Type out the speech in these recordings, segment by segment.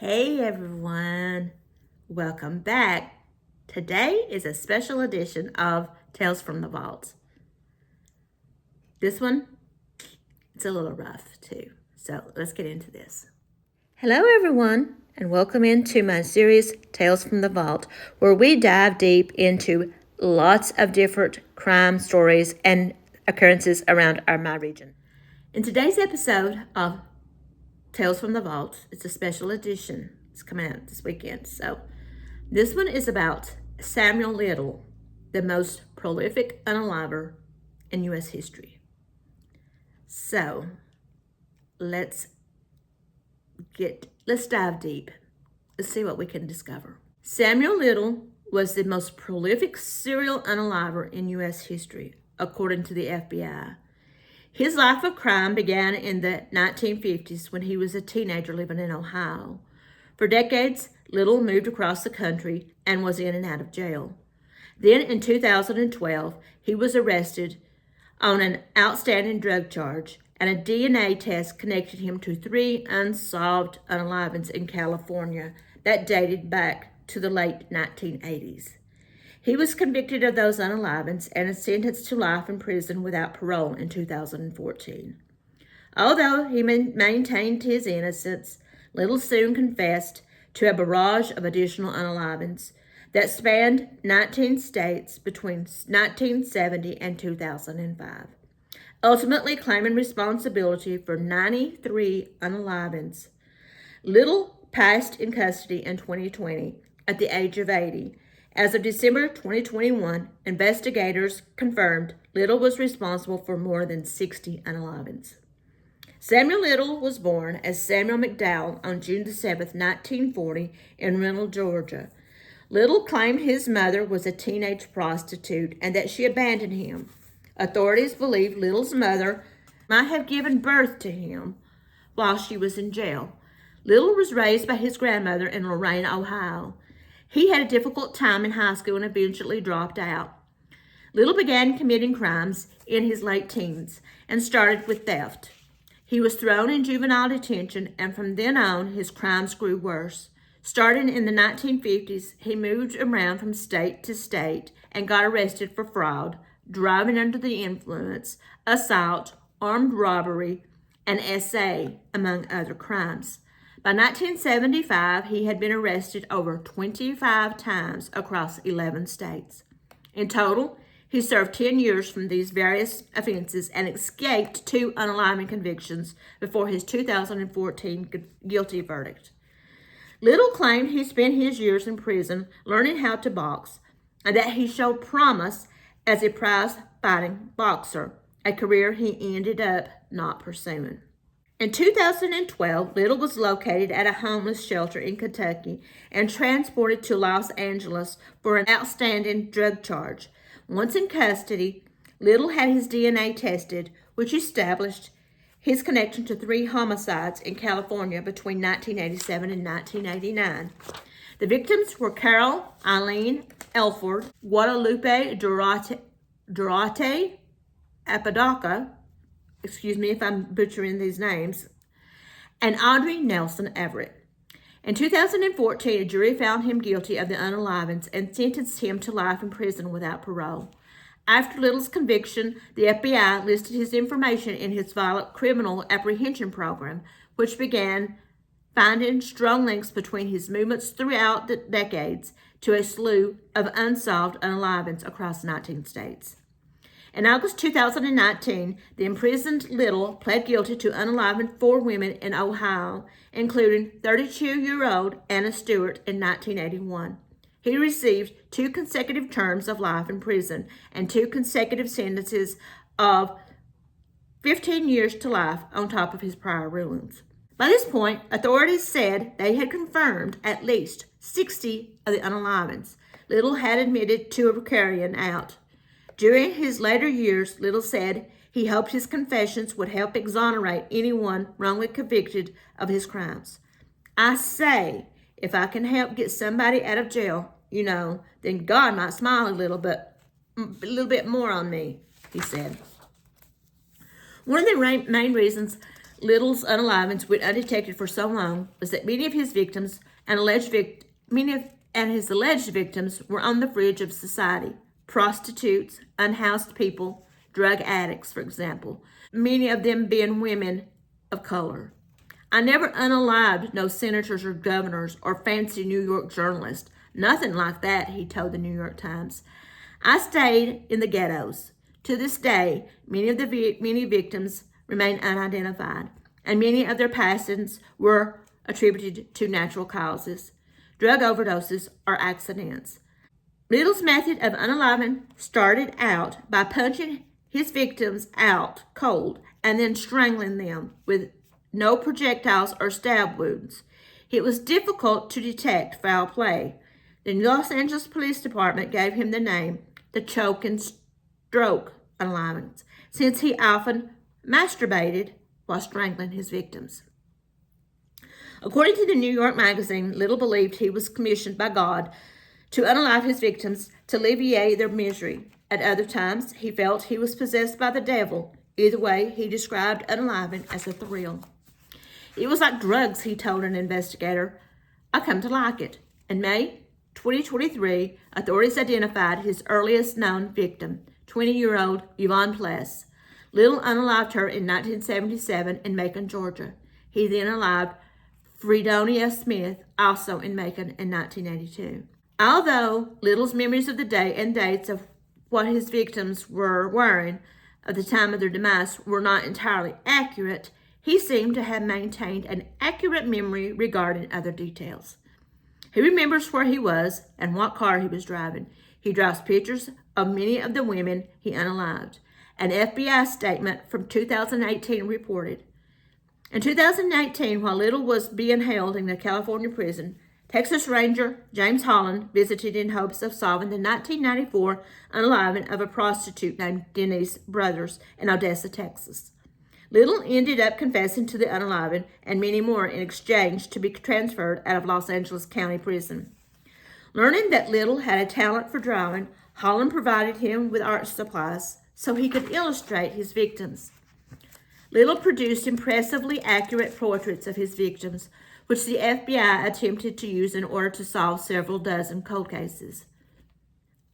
Hey everyone, welcome back. Today is a special edition of Tales from the Vault. This one, it's a little rough too, so let's get into this. Hello everyone, and welcome into my series Tales from the Vault, where we dive deep into lots of different crime stories and occurrences around my region. In today's episode of Tales from the Vault, it's a special edition. It's coming out this weekend. So this one is about Samuel Little, the most prolific unaliver in U.S. history. So let's dive deep. Let's see what we can discover. Samuel Little was the most prolific serial unaliver in U.S. history, according to the FBI. His life of crime began in the 1950s when he was a teenager living in Ohio. For decades, Little moved across the country and was in and out of jail. Then in 2012, he was arrested on an outstanding drug charge, and a DNA test connected him to 3 unsolved unalivings in California that dated back to the late 1980s. He was convicted of those unalivings and is sentenced to life in prison without parole in 2014. Although he maintained his innocence, Little soon confessed to a barrage of additional unalivings that spanned 19 states between 1970 and 2005, ultimately claiming responsibility for 93 unalivings. Little passed in custody in 2020 at the age of 80. As of December 2021, investigators confirmed Little was responsible for more than 60 unalivings. Samuel Little was born as Samuel McDowell on June 7, 1940, in Reynolds, Georgia. Little claimed his mother was a teenage prostitute and that she abandoned him. Authorities believe Little's mother might have given birth to him while she was in jail. Little was raised by his grandmother in Lorain, Ohio. He had a difficult time in high school and eventually dropped out. Little began committing crimes in his late teens and started with theft. He was thrown in juvenile detention, and from then on, his crimes grew worse. Starting in the 1950s, he moved around from state to state and got arrested for fraud, driving under the influence, assault, armed robbery, and SA, among other crimes. By 1975, he had been arrested over 25 times across 11 states. In total, he served 10 years from these various offenses and escaped 2 unaliving convictions before his 2014 guilty verdict. Little claimed he spent his years in prison learning how to box and that he showed promise as a prize-fighting boxer, a career he ended up not pursuing. In 2012, Little was located at a homeless shelter in Kentucky and transported to Los Angeles for an outstanding drug charge. Once in custody, Little had his DNA tested, which established his connection to 3 homicides in California between 1987 and 1989. The victims were Carol Eileen Elford, Guadalupe Durate Apodaca, excuse me if I'm butchering these names, and Audrey Nelson Everett. In 2014, a jury found him guilty of the unalivings and sentenced him to life in prison without parole. After Little's conviction, the FBI listed his information in his violent criminal apprehension program, which began finding strong links between his movements throughout the decades to a slew of unsolved unalivings across 19 states. In August 2019, the imprisoned Little pled guilty to unaliving 4 women in Ohio, including 32-year-old Anna Stewart in 1981. He received 2 consecutive terms of life in prison and 2 consecutive sentences of 15 years to life on top of his prior rulings. By this point, authorities said they had confirmed at least 60 of the unalivings. Little had admitted to carrying out. During his later years, Little said he hoped his confessions would help exonerate anyone wrongly convicted of his crimes. I say, if I can help get somebody out of jail, then God might smile a little bit more on me, he said. One of the main reasons Little's unalivings went undetected for so long was that many of his victims and his alleged victims were on the fringe of society. Prostitutes, unhoused people, drug addicts, for example, many of them being women of color. I never unalived no senators or governors or fancy New York journalists. Nothing like that, he told the New York Times. I stayed in the ghettos. To this day, many victims remain unidentified, and many of their passings were attributed to natural causes, drug overdoses, or accidents. Little's method of unaliving started out by punching his victims out cold and then strangling them with no projectiles or stab wounds. It was difficult to detect foul play. The Los Angeles Police Department gave him the name the choke and stroke unalivings, since he often masturbated while strangling his victims. According to the New York Magazine, Little believed he was commissioned by God to unalive his victims to alleviate their misery. At other times, he felt he was possessed by the devil. Either way, he described unaliving as a thrill. It was like drugs, he told an investigator. I come to like it. In May 2023, authorities identified his earliest known victim, 20-year-old Yvonne Pless. Little unalived her in 1977 in Macon, Georgia. He then unalived Fredonia Smith, also in Macon, in 1982. Although Little's memories of the day and dates of what his victims were wearing at the time of their demise were not entirely accurate, he seemed to have maintained an accurate memory regarding other details. He remembers where he was and what car he was driving. He draws pictures of many of the women he unalived. An FBI statement from 2018 reported. In 2018, while Little was being held in a California prison, Texas Ranger James Holland visited in hopes of solving the 1994 unaliving of a prostitute named Denise Brothers in Odessa, Texas. Little ended up confessing to the unaliving and many more in exchange to be transferred out of Los Angeles County Prison. Learning that Little had a talent for drawing, Holland provided him with art supplies so he could illustrate his victims. Little produced impressively accurate portraits of his victims, which the FBI attempted to use in order to solve several dozen cold cases.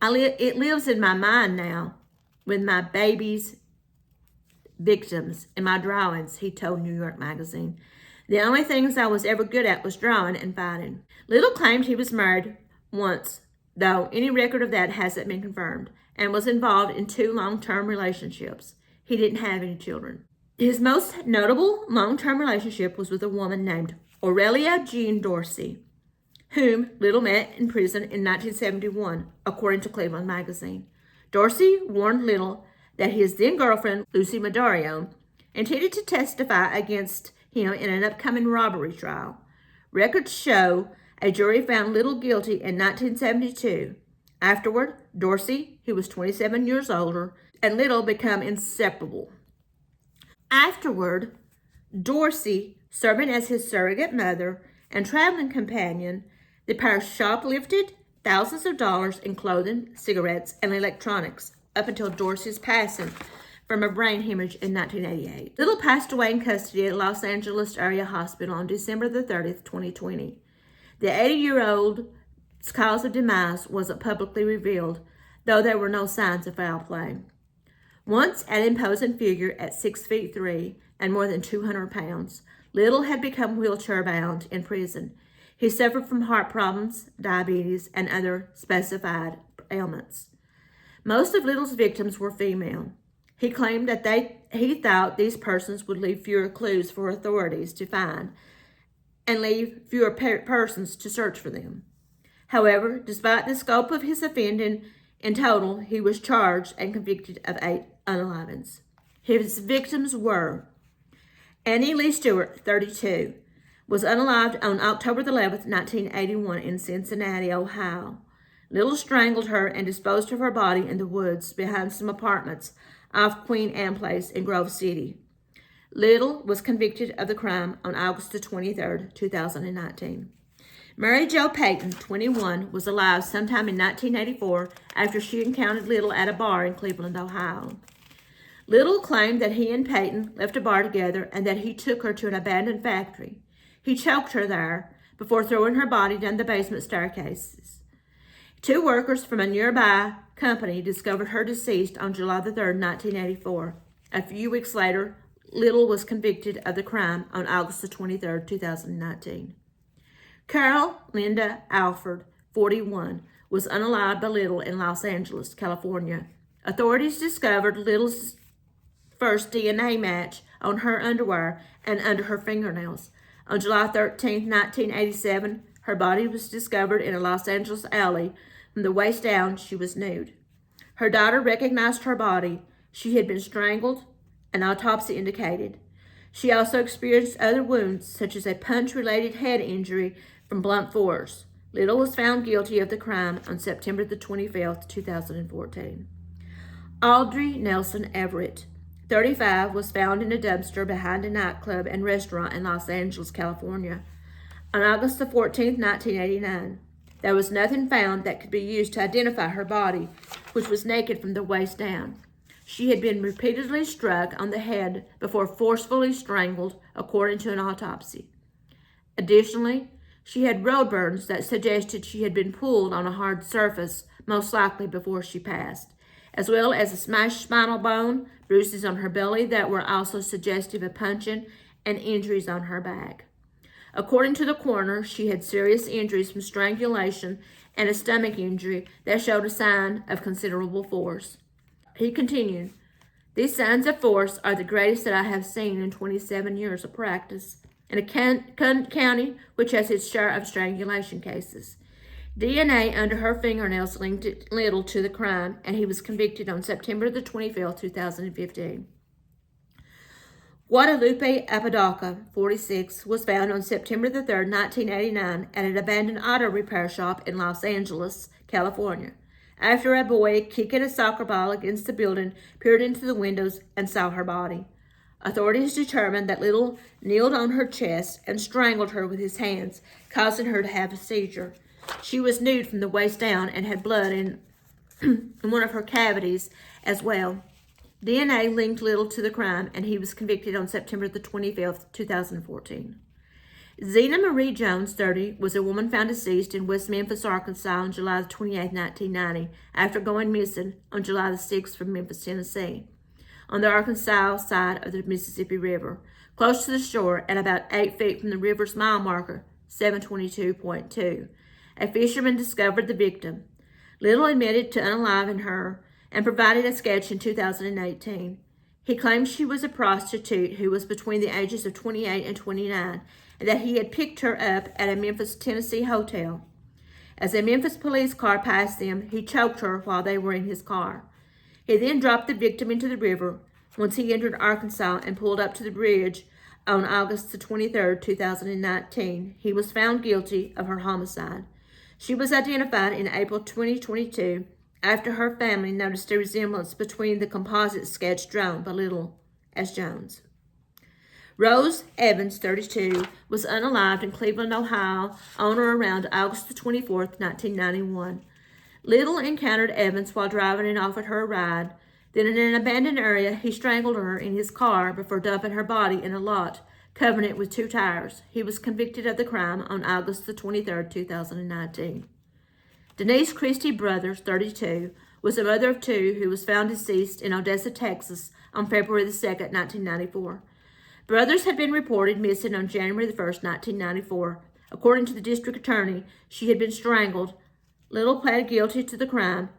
It lives in my mind now with my baby's victims in my drawings, he told New York Magazine. The only things I was ever good at was drawing and fighting. Little claimed he was married once, though any record of that hasn't been confirmed, and was involved in 2 long-term relationships. He didn't have any children. His most notable long-term relationship was with a woman named Aurelia Jean Dorsey, whom Little met in prison in 1971, according to Cleveland Magazine. Dorsey warned Little that his then-girlfriend, Lucy Medario, intended to testify against him in an upcoming robbery trial. Records show a jury found Little guilty in 1972. Afterward, Dorsey, who was 27 years older, and Little become inseparable. Afterward, Dorsey, serving as his surrogate mother and traveling companion, the pair shoplifted thousands of dollars in clothing, cigarettes, and electronics up until Dorsey's passing from a brain hemorrhage in 1988. Little passed away in custody at Los Angeles Area Hospital on December the 30th, 2020. The 80-year-old's cause of demise wasn't publicly revealed, though there were no signs of foul play. Once an imposing figure at 6'3" and more than 200 pounds, Little had become wheelchair-bound in prison. He suffered from heart problems, diabetes, and other specified ailments. Most of Little's victims were female. He claimed that he thought these persons would leave fewer clues for authorities to find and leave fewer persons to search for them. However, despite the scope of his offending, in total, he was charged and convicted of 8 unalivings. His victims were Annie Lee Stewart, 32, was unalived on October 11, 1981 in Cincinnati, Ohio. Little strangled her and disposed of her body in the woods behind some apartments off Queen Anne Place in Grove City. Little was convicted of the crime on August 23, 2019. Mary Jo Payton, 21, was alive sometime in 1984 after she encountered Little at a bar in Cleveland, Ohio. Little claimed that he and Peyton left a bar together and that he took her to an abandoned factory. He choked her there before throwing her body down the basement staircases. 2 workers from a nearby company discovered her deceased on July the 3rd, 1984. A few weeks later, Little was convicted of the crime on August the 23rd, 2019. Carol Linda Alford, 41, was unalived by Little in Los Angeles, California. Authorities discovered Little's first DNA match on her underwear and under her fingernails. On July 13, 1987, her body was discovered in a Los Angeles alley. From the waist down, she was nude. Her daughter recognized her body. She had been strangled, an autopsy indicated. She also experienced other wounds, such as a punch-related head injury from blunt force. Little was found guilty of the crime on September the 25th, 2014. Audrey Nelson Everett, 35, was found in a dumpster behind a nightclub and restaurant in Los Angeles, California. On August the 14th, 1989, there was nothing found that could be used to identify her body, which was naked from the waist down. She had been repeatedly struck on the head before forcefully strangled, according to an autopsy. Additionally, she had road burns that suggested she had been pulled on a hard surface, most likely before she passed, as well as a smashed spinal bone, bruises on her belly that were also suggestive of punching, and injuries on her back. According to the coroner, she had serious injuries from strangulation and a stomach injury that showed a sign of considerable force. He continued, "These signs of force are the greatest that I have seen in 27 years of practice in a county which has its share of strangulation cases." DNA under her fingernails linked Little to the crime, and he was convicted on September the 25th, 2015. Guadalupe Apodaca, 46, was found on September the 3rd, 1989, at an abandoned auto repair shop in Los Angeles, California, after a boy kicking a soccer ball against the building peered into the windows and saw her body. Authorities determined that Little kneeled on her chest and strangled her with his hands, causing her to have a seizure. She was nude from the waist down and had blood in one of her cavities as well. DNA linked Little to the crime, and he was convicted on September the 25th, 2014. Zena Marie Jones, 30, was a woman found deceased in West Memphis, Arkansas on July 28, 1990, after going missing on July 6 from Memphis, Tennessee, on the Arkansas side of the Mississippi River, close to the shore and about 8 feet from the river's mile marker, 722.2. A fisherman discovered the victim. Little admitted to unaliving her and provided a sketch in 2018. He claimed she was a prostitute who was between the ages of 28 and 29, and that he had picked her up at a Memphis, Tennessee hotel. As a Memphis police car passed them, he choked her while they were in his car. He then dropped the victim into the river once he entered Arkansas and pulled up to the bridge on August the 23rd, 2019. He was found guilty of her homicide. She was identified in April 2022 after her family noticed a resemblance between the composite sketch drawn by Little as Jones. Rose Evans, 32, was unalived in Cleveland, Ohio on or around August the 24th, 1991. Little encountered Evans while driving and offered her a ride. Then in an abandoned area, he strangled her in his car before dumping her body in a lot, covering it with 2 tires. He was convicted of the crime on August the 23rd, 2019. Denise Christie Brothers, 32, was a mother of 2 who was found deceased in Odessa, Texas on February the 2nd, 1994. Brothers had been reported missing on January the 1st, 1994. According to the district attorney, she had been strangled. Little pled guilty to the crime,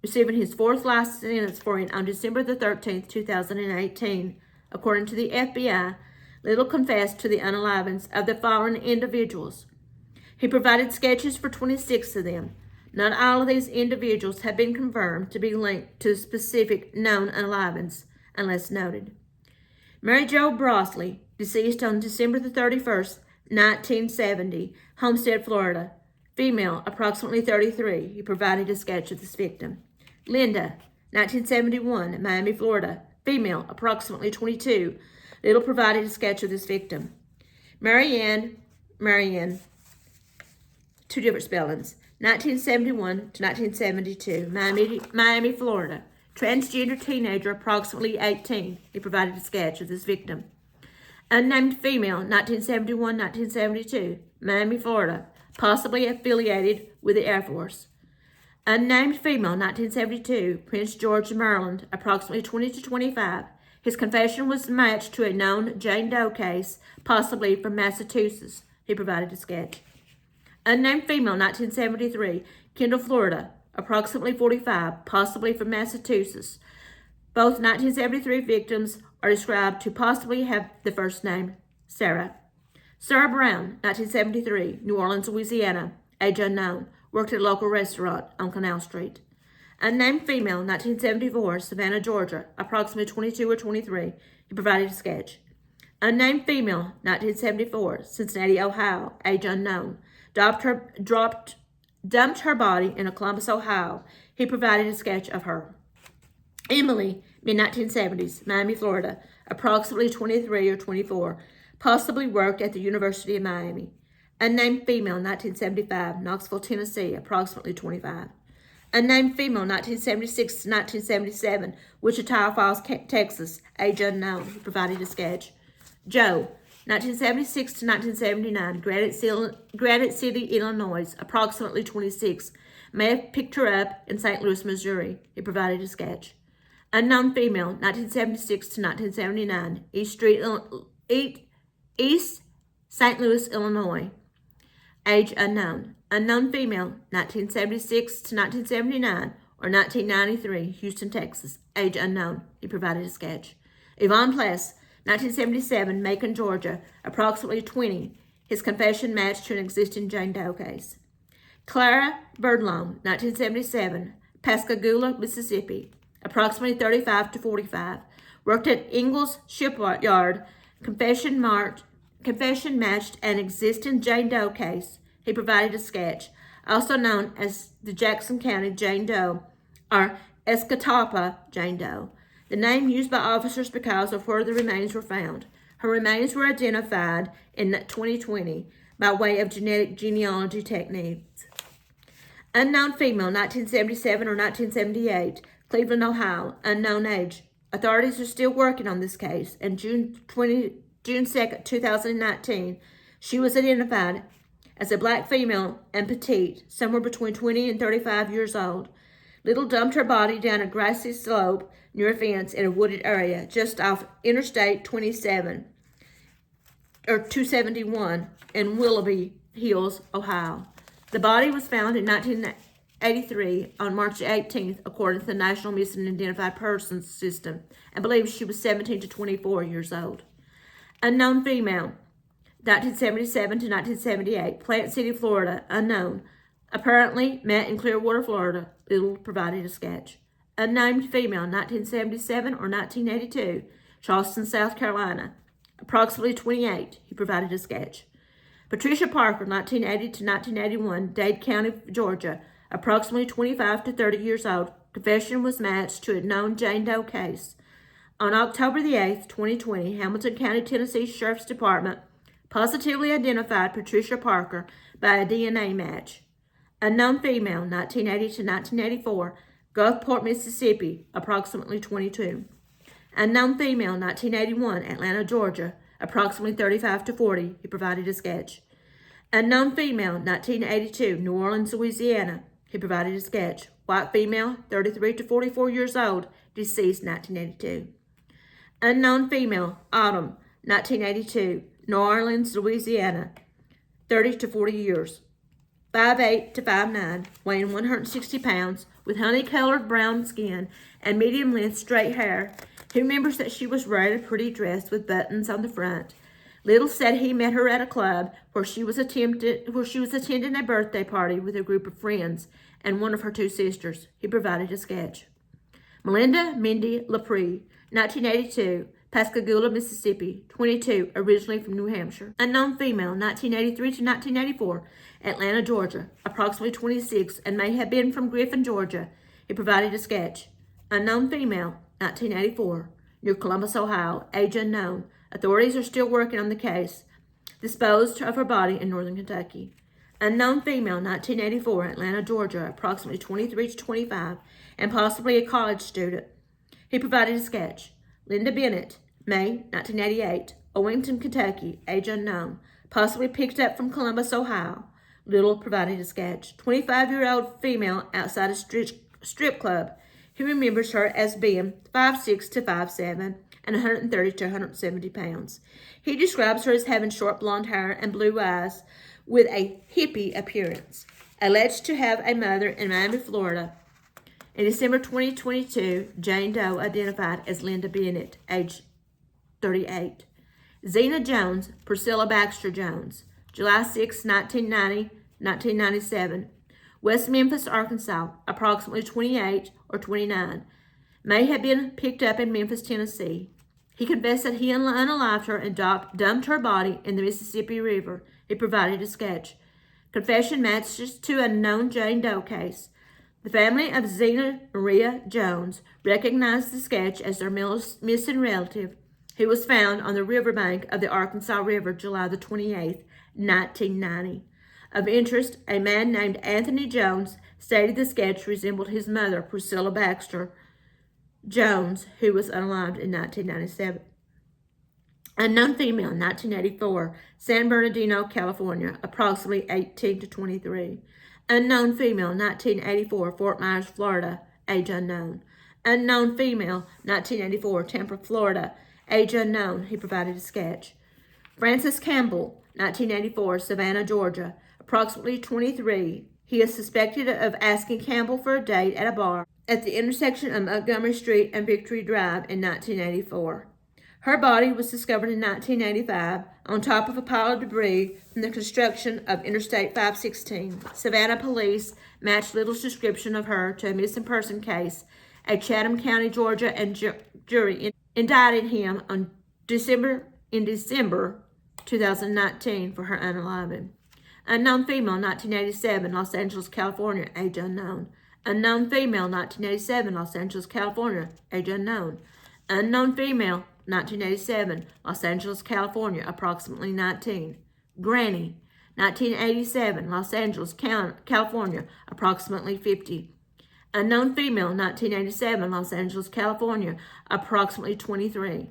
receiving his 4th life sentence for it on December the 13th, 2018. According to the FBI, Little confessed to the unalivings of the following individuals. He provided sketches for 26 of them. Not all of these individuals have been confirmed to be linked to specific known unalivings, unless noted. Mary Jo Brosley, deceased on December the 31st, 1970, Homestead, Florida. Female, approximately 33. He provided a sketch of this victim. Linda, 1971, Miami, Florida. Female, approximately 22. Little provided a sketch of this victim. Marianne, 2 different spellings. 1971 to 1972, Miami, Florida. transgender teenager, approximately 18. He provided a sketch of this victim. Unnamed female, 1971-1972, Miami, Florida, possibly affiliated with the Air Force. Unnamed female, 1972, Prince George, Maryland, approximately 20 to 25. His confession was matched to a known Jane Doe case, possibly from Massachusetts. He provided a sketch. Unnamed female, 1973, Kendall, Florida, approximately 45, possibly from Massachusetts. Both 1973 victims are described to possibly have the first name Sarah. Sarah Brown, 1973, New Orleans, Louisiana, age unknown, worked at a local restaurant on Canal Street. Unnamed female, 1974, Savannah, Georgia, approximately 22 or 23. He provided a sketch. Unnamed female, 1974, Cincinnati, Ohio, age unknown, dumped her body in Columbus, Ohio. He provided a sketch of her. Emily, mid-1970s, Miami, Florida, approximately 23 or 24, possibly worked at the University of Miami. Unnamed female, 1975, Knoxville, Tennessee, approximately 25. Unnamed female, 1976 to 1977, Wichita Falls, Texas, age unknown. He provided a sketch. Joe, 1976 to 1979, Granite City, Illinois, approximately 26. May have picked her up in St. Louis, Missouri. He provided a sketch. Unknown female, 1976 to 1979, East St. Louis, Illinois, age unknown. Unknown female, 1976 to 1979 or 1993, Houston, Texas, age unknown. He provided a sketch. Yvonne Pless, 1977, Macon, Georgia, approximately 20. His confession matched to an existing Jane Doe case. Clara Birdlong, 1977, Pascagoula, Mississippi, approximately 35 to 45. Worked at Ingalls Shipyard. Confession matched an existing Jane Doe case. He provided a sketch, also known as the Jackson County Jane Doe or Escatawpa Jane Doe, the name used by officers because of where the remains were found. Her remains were identified in 2020 by way of genetic genealogy techniques. Unknown female, 1977 or 1978, Cleveland, Ohio, unknown age. Authorities are still working on this case, and June 2nd, 2019, she was identified as a black female and petite, somewhere between 20 and 35 years old. Little dumped her body down a grassy slope near a fence in a wooded area just off Interstate 271 in Willoughby Hills, Ohio. The body was found in 1983 on March 18th, according to the National Missing and Identified Persons System, and believes she was 17 to 24 years old. Unknown female, 1977 to 1978, Plant City, Florida, unknown. Apparently met in Clearwater, Florida. Little provided a sketch. Unnamed female, 1977 or 1982, Charleston, South Carolina, approximately 28. He provided a sketch. Patricia Parker, 1980 to 1981, Dade County, Georgia, approximately 25 to 30 years old. Confession was matched to a known Jane Doe case. On October the 8th, 2020, Hamilton County, Tennessee Sheriff's Department positively identified Patricia Parker by a DNA match. Unknown female, 1980 to 1984, Gulfport, Mississippi, approximately 22. Unknown female, 1981, Atlanta, Georgia, approximately 35 to 40. He provided a sketch. Unknown female, 1982, New Orleans, Louisiana. He provided a sketch. White female, 33 to 44 years old, deceased 1982. Unknown female, Autumn, 1982, New Orleans, Louisiana, 30 to 40 years. 5'8" to 5'9", weighing 160 pounds, with honey-colored brown skin and medium-length straight hair. He remembers that she was wearing a pretty dress with buttons on the front. Little said he met her at a club where she was attending a birthday party with a group of friends and one of her two sisters. He provided a sketch. Melinda Mindy Lapre, 1982, Pascagoula, Mississippi, 22, originally from New Hampshire. Unknown female, 1983 to 1984, Atlanta, Georgia, approximately 26, and may have been from Griffin, Georgia. He provided a sketch. Unknown female, 1984, near Columbus, Ohio, age unknown. Authorities are still working on the case. Disposed of her body in northern Kentucky. Unknown female, 1984, Atlanta, Georgia, approximately 23 to 25, and possibly a college student. He provided a sketch. Linda Bennett, May 1988, Owington, Kentucky, age unknown, possibly picked up from Columbus, Ohio. Little provided a sketch. 25-year-old female outside a strip club. He remembers her as being 5'6" to 5'7", and 130 to 170 pounds. He describes her as having short blonde hair and blue eyes with a hippie appearance. Alleged to have a mother in Miami, Florida. In December 2022, Jane Doe identified as Linda Bennett, age 38. Zena Jones, Priscilla Baxter Jones, July 6, 1990, 1997. West Memphis, Arkansas, approximately 28 or 29. May have been picked up in Memphis, Tennessee. He confessed that he unalived her and dumped her body in the Mississippi River. He provided a sketch. Confession matches to a known Jane Doe case. The family of Zena Maria Jones recognized the sketch as their missing relative. He was found on the riverbank of the Arkansas River July the 28th, 1990. Of interest, a man named Anthony Jones stated the sketch resembled his mother, Priscilla Baxter Jones, who was unalived in 1997. Unknown female, 1984, San Bernardino, California, approximately 18 to 23. Unknown female, 1984, Fort Myers, Florida, age unknown. Unknown female, 1984, Tampa, Florida, age unknown. He provided a sketch. Francis Campbell, 1984, Savannah, Georgia, approximately 23. He is suspected of asking Campbell for a date at a bar at the intersection of Montgomery Street and Victory Drive in 1984. Her body was discovered in 1985 on top of a pile of debris from the construction of Interstate 516. Savannah police matched Little's description of her to a missing person case. A Chatham County, Georgia, and jury indicted him in December 2019 for her unaliving. Unknown female, 1987, Los Angeles, California, age unknown. Unknown female, 1987, Los Angeles, California, age unknown. Unknown female, 1987, Los Angeles, California, approximately 19. Granny, 1987, Los Angeles, California, approximately 50. Unknown female, 1987, Los Angeles, California, approximately 23.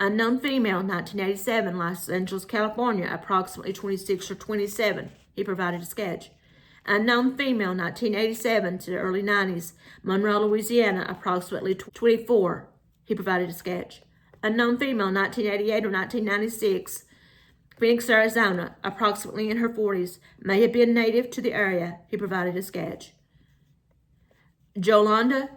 Unknown female, 1987, Los Angeles, California, approximately 26 or 27. He provided a sketch. Unknown female, 1987 to the early 90s, Monroe, Louisiana, approximately 24. He provided a sketch. Unknown female, 1988 or 1996, Phoenix, Arizona, approximately in her 40s, may have been native to the area. He provided a sketch. Yolanda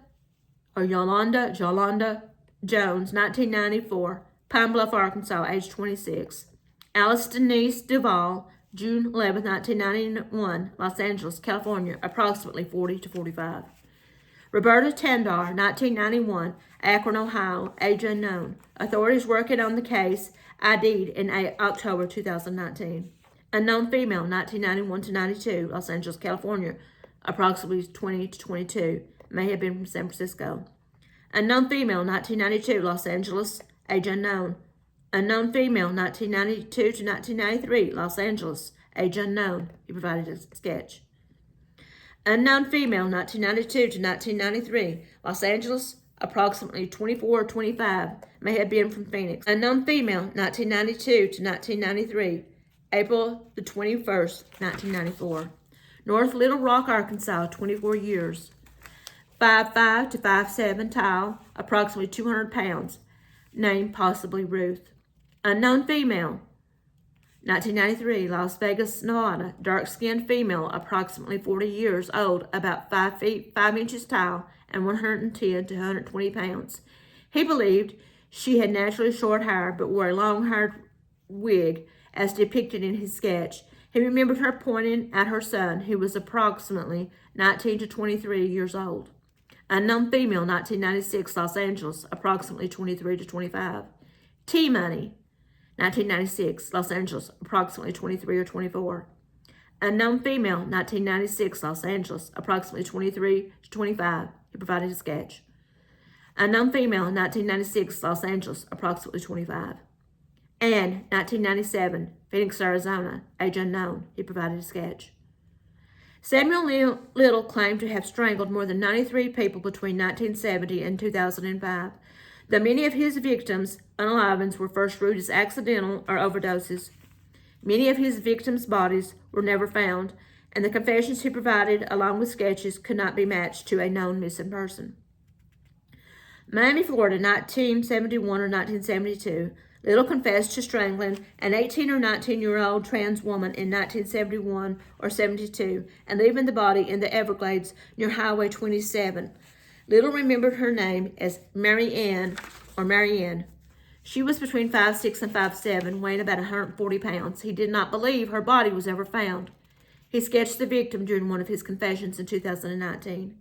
Jones, 1994, Pine Bluff, Arkansas, age 26. Alice Denise Duvall, June 11, 1991, Los Angeles, California, approximately 40 to 45. Roberta Tandar, 1991, Akron, Ohio, age unknown. Authorities working on the case ID'd in October 2019. Unknown female, 1991 to 92, Los Angeles, California, approximately 20 to 22, may have been from San Francisco. Unknown female, 1992, Los Angeles, age unknown. Unknown female, 1992 to 1993, Los Angeles, age unknown. He provided a sketch. Unknown female, 1992 to 1993, Los Angeles, approximately 24 or 25, may have been from Phoenix. Unknown female, 1992 to 1993, April the 21st, 1994. North Little Rock, Arkansas, 24 years. 5'5" to 5'7", tall, approximately 200 pounds. Name possibly Ruth. Unknown female, 1993, Las Vegas, Nevada. Dark-skinned female, approximately 40 years old, about 5 feet 5 inches tall, and 110 to 120 pounds. He believed she had naturally short hair, but wore a long-haired wig, as depicted in his sketch. He remembered her pointing at her son, who was approximately 19 to 23 years old. Unknown female, 1996, Los Angeles, approximately 23 to 25. T-Money, 1996, Los Angeles, approximately 23 or 24. Unknown female, 1996, Los Angeles, approximately 23 to 25. He provided a sketch. Unknown female, 1996, Los Angeles, approximately 25. Anne, 1997, Phoenix, Arizona, age unknown. He provided a sketch. Samuel Little claimed to have strangled more than 93 people between 1970 and 2005. Though many of his victims' unalivings were first ruled as accidental or overdoses, many of his victims' bodies were never found, and the confessions he provided, along with sketches, could not be matched to a known missing person. Miami, Florida, 1971 or 1972. Little confessed to strangling an 18 or 19-year-old trans woman in 1971 or 72 and leaving the body in the Everglades near Highway 27. Little remembered her name as Marianne. She was between 5'6" and 5'7", weighing about 140 pounds. He did not believe her body was ever found. He sketched the victim during one of his confessions in 2019.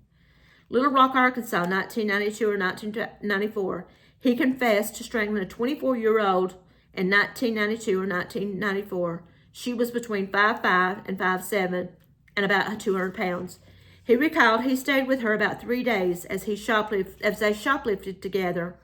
Little Rock, Arkansas, 1992 or 1994. He confessed to strangling a 24-year-old in 1992 or 1994. She was between 5'5" and 5'7", and about 200 pounds. He recalled he stayed with her about 3 days as they shoplifted together,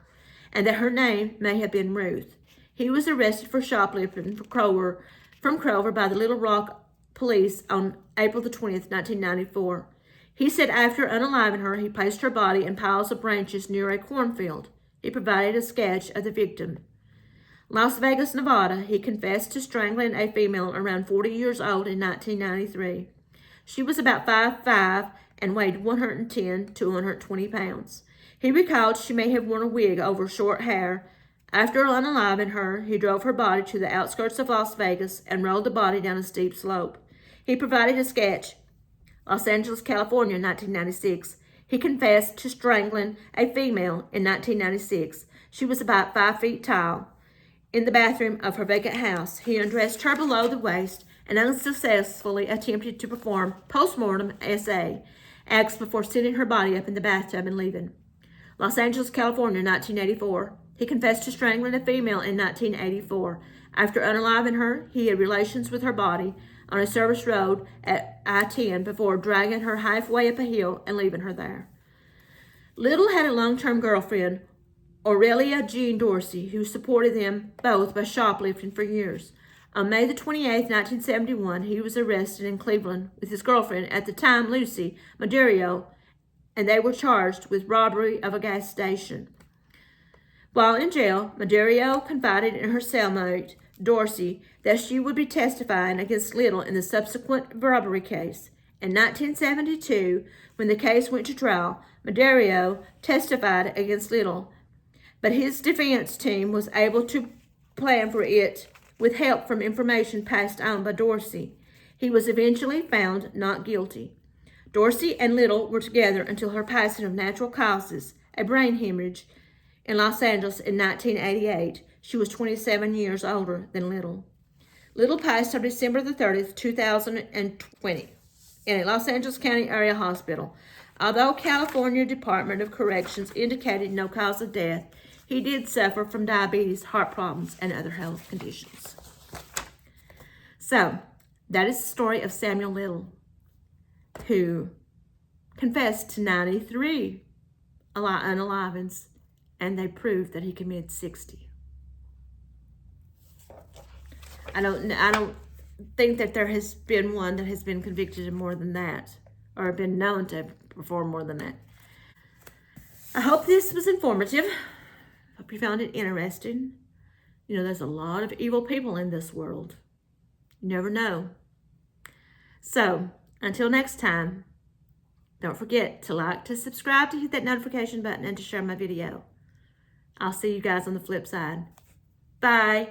and that her name may have been Ruth. He was arrested for shoplifting from Crover by the Little Rock police on April the 20th, 1994. He said after unaliving her, he placed her body in piles of branches near a cornfield. He provided a sketch of the victim. Las Vegas, Nevada, he confessed to strangling a female around 40 years old in 1993. She was about 5'5" and weighed 110 to 120 pounds. He recalled she may have worn a wig over short hair. After unaliving her, he drove her body to the outskirts of Las Vegas and rolled the body down a steep slope. He provided a sketch. Los Angeles, California, 1996. He confessed to strangling a female in 1996. She was about 5 feet tall. In the bathroom of her vacant house, he undressed her below the waist and unsuccessfully attempted to perform post-mortem acts before sending her body up in the bathtub and leaving. Los Angeles, California, 1984. He confessed to strangling a female in 1984. After unaliving her, he had relations with her body on a service road at I-10 before dragging her halfway up a hill and leaving her there. Little had a long-term girlfriend, Aurelia Jean Dorsey, who supported them both by shoplifting for years. On May the 28th, 1971, he was arrested in Cleveland with his girlfriend, at the time Lucy Maderio, and they were charged with robbery of a gas station. While in jail, Maderio confided in her cellmate, Dorsey, that she would be testifying against Little in the subsequent robbery case. In 1972, when the case went to trial, Maderio testified against Little, but his defense team was able to plan for it with help from information passed on by Dorsey. He was eventually found not guilty. Dorsey and Little were together until her passing of natural causes, a brain hemorrhage, in Los Angeles in 1988. She was 27 years older than Little. Little passed on December the 30th, 2020 in a Los Angeles County area hospital. Although California Department of Corrections indicated no cause of death, he did suffer from diabetes, heart problems, and other health conditions. So, that is the story of Samuel Little, who confessed to 93 unalivings, and they proved that he committed 60. I don't think that there has been one that has been convicted of more than that, or been known to perform more than that. I hope this was informative. Hope you found it interesting. You know, there's a lot of evil people in this world. You never know. So, until next time, don't forget to like, to subscribe, to hit that notification button, and to share my video. I'll see you guys on the flip side. Bye.